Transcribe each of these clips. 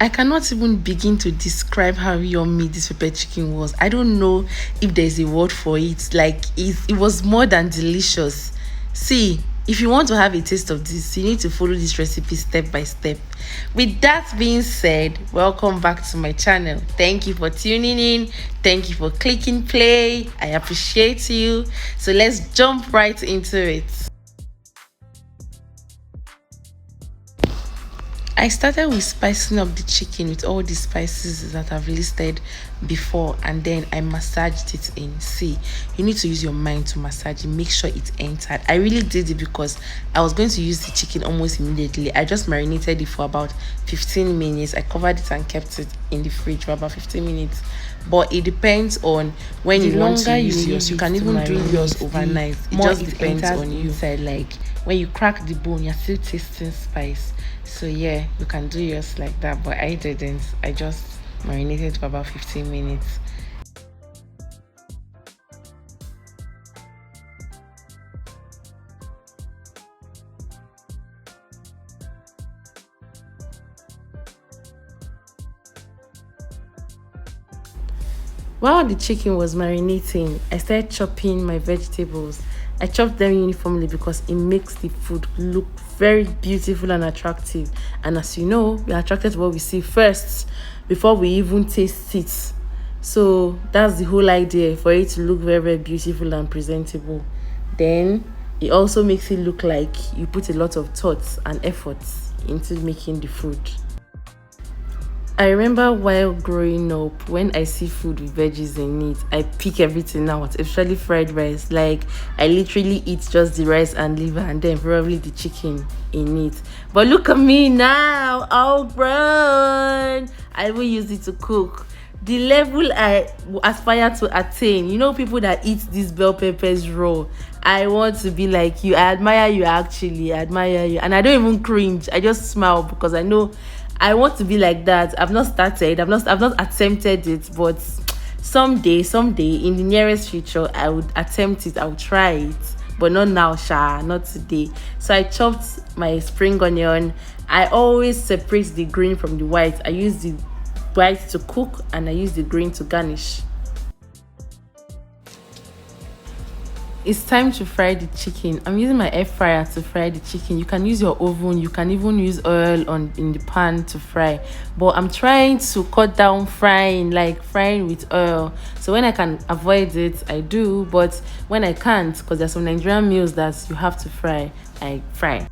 I cannot even begin to describe how yummy this pepper chicken was. I don't know if there's a word for it. Like it was more than delicious. See, if you want to have a taste of this, you need to follow this recipe step by step. With that being said, welcome back to my channel. Thank you for tuning in. Thank you for clicking play. I appreciate you. So let's jump right into it. I started with spicing up the chicken with all the spices that I've listed before, and then I massaged it in. See, you need to use your mind to massage it, make sure it entered. I really did it because I was going to use the chicken almost immediately. I just marinated it for about 15 minutes. I covered it and kept it in the fridge for about 15 minutes. But it depends on when you want to use yours. You can even do yours overnight. It just depends on you. Inside, like when you crack the bone, you're still tasting spice. So yeah, you can do yours like that, but I didn't. I just marinated for about 15 minutes. While the chicken was marinating, I started chopping my vegetables. I chopped them uniformly because it makes the food look very beautiful and attractive. And as you know, we are attracted to what we see first before we even taste it. So that's the whole idea, for it to look very, very beautiful and presentable. Then it also makes it look like you put a lot of thoughts and efforts into making the food. I remember while growing up, when I see food with veggies in it, I pick everything out, especially fried rice. Like, I literally eat just the rice and liver and then probably the chicken in it. But look at me now, all grown. I will use it to cook. The level I aspire to attain, you know, people that eat these bell peppers raw, I want to be like you. I admire you, actually. I admire you. And I don't even cringe. I just smile because I know I want to be like that. I've not started. I've not attempted it, but someday, in the nearest future, I would attempt it. I would try it, but not now, not today. So I chopped my spring onion. I always separate the green from the white. I use the white to cook, and I use the green to garnish. It's time to fry the chicken. I'm using my air fryer to fry the chicken. You can use your oven. You can even use oil in the pan to fry. But I'm trying to cut down frying, like frying with oil. So when I can avoid it, I do. But when I can't, because there's some Nigerian meals that you have to fry, I fry.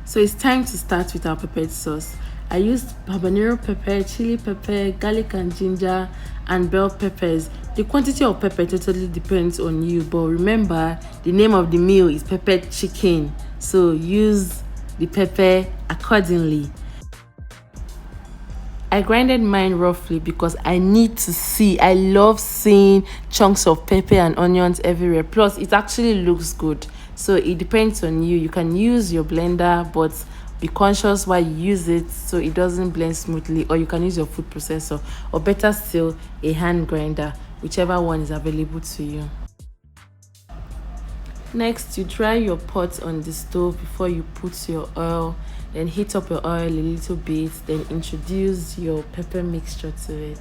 So it's time to start with our peppered sauce. I used habanero pepper, chili pepper, garlic and ginger, and bell peppers. The quantity of pepper totally depends on you, but remember, the name of the meal is peppered chicken, so use the pepper accordingly. I grinded mine roughly because I need to see. I love seeing chunks of pepper and onions everywhere. Plus, it actually looks good. So it depends on you. You can use your blender, but be conscious while you use it so it doesn't blend smoothly, or you can use your food processor, or better still, a hand grinder, whichever one is available to you. Next, you dry your pot on the stove before you put your oil. Then heat up your oil a little bit, then introduce your pepper mixture to it.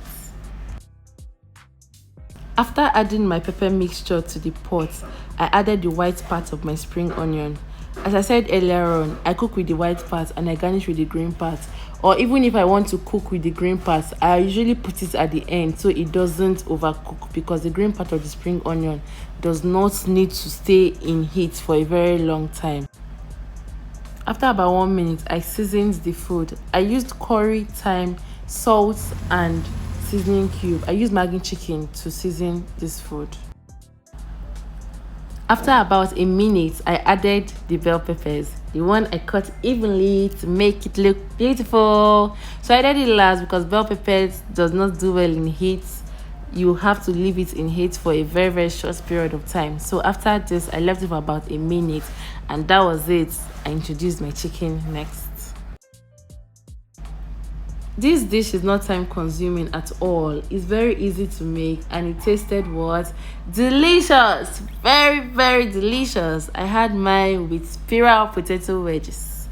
After adding my pepper mixture to the pot, I added the white part of my spring onion. As I said earlier on, I cook with the white part and I garnish with the green part. Or even if I want to cook with the green part, I usually put it at the end so it doesn't overcook, because the green part of the spring onion does not need to stay in heat for a very long time. After about 1 minute, I seasoned the food. I used curry, thyme, salt, and seasoning cube. I used Maggi chicken to season this food. After about a minute, I added the bell peppers, the one I cut evenly to make it look beautiful. So I added it last because bell peppers does not do well in heat. You have to leave it in heat for a very, very short period of time. So after this, I left it for about a minute, and that was it. I introduced my chicken next. This dish is not time consuming at all. It's very easy to make, and it tasted what? Delicious! Very, very delicious. I had mine with spiral potato wedges.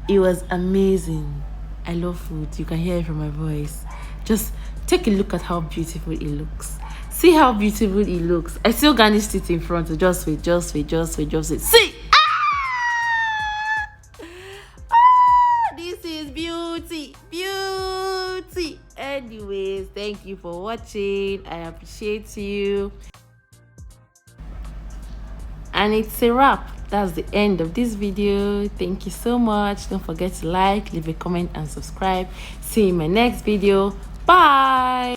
It was amazing. I love food. You can hear it from my voice. Just take a look at how beautiful it looks. See how beautiful it looks. I still garnished it in front. So just wait, just wait, just wait, just wait. See! This is beauty, beauty. Anyways, thank you for watching. I appreciate you. And it's a wrap. That's the end of this video. Thank you so much. Don't forget to like, leave a comment, and subscribe. See you in my next video. Bye.